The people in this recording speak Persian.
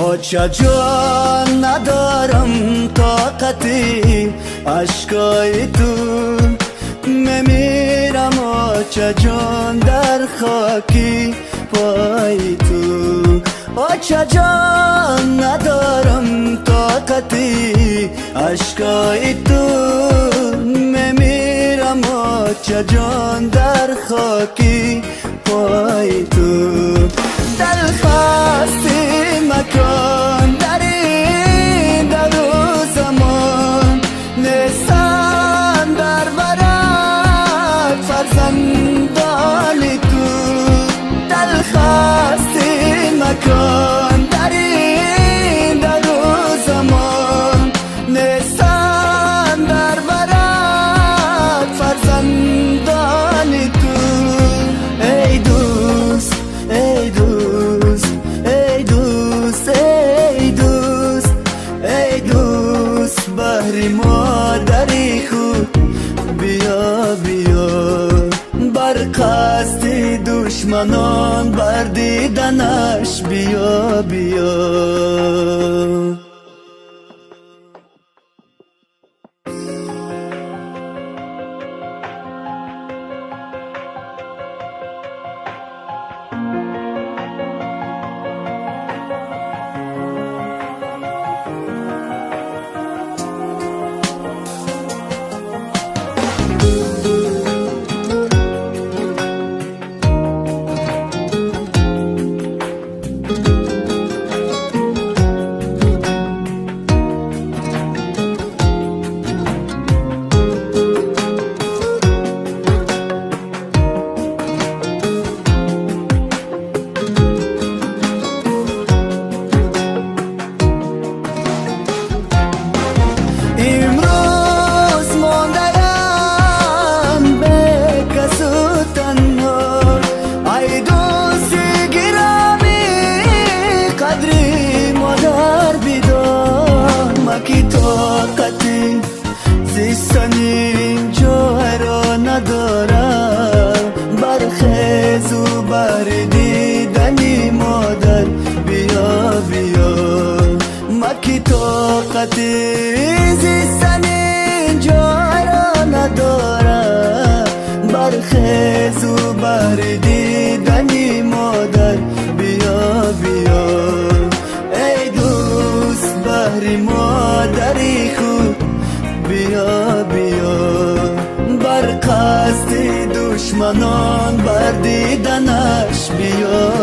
آچه جان ندارم طاقتی اشکای تو میمیرم آچه جان در خاکی پای تو آچه جان ندارم طاقتی اشکای تو میمیرم آچه جان در خاکی پای تو دلخواستی مکان در این در و زمان نیستن در برات فرزندان تو دلخواستی مکان در این در و زمان نیستن در برات فرزندان تو ای دوست ای دوست ای دوست ای دوست ای دوست بحری مادری خود بیا بیا بر قصد دشمنان بر دیدنش بیا بیا طاقتی زیستن اینجا را ندارم برخیز و بر دیدنی مادر بیا بیا مکی طاقتی زیستن اینجا را ندارم برخیز و بر دیدنی مادر بیا بیا ای دوست بحری مادری خود بیا بیا بر قصد دشمنان بر دیدنش بیا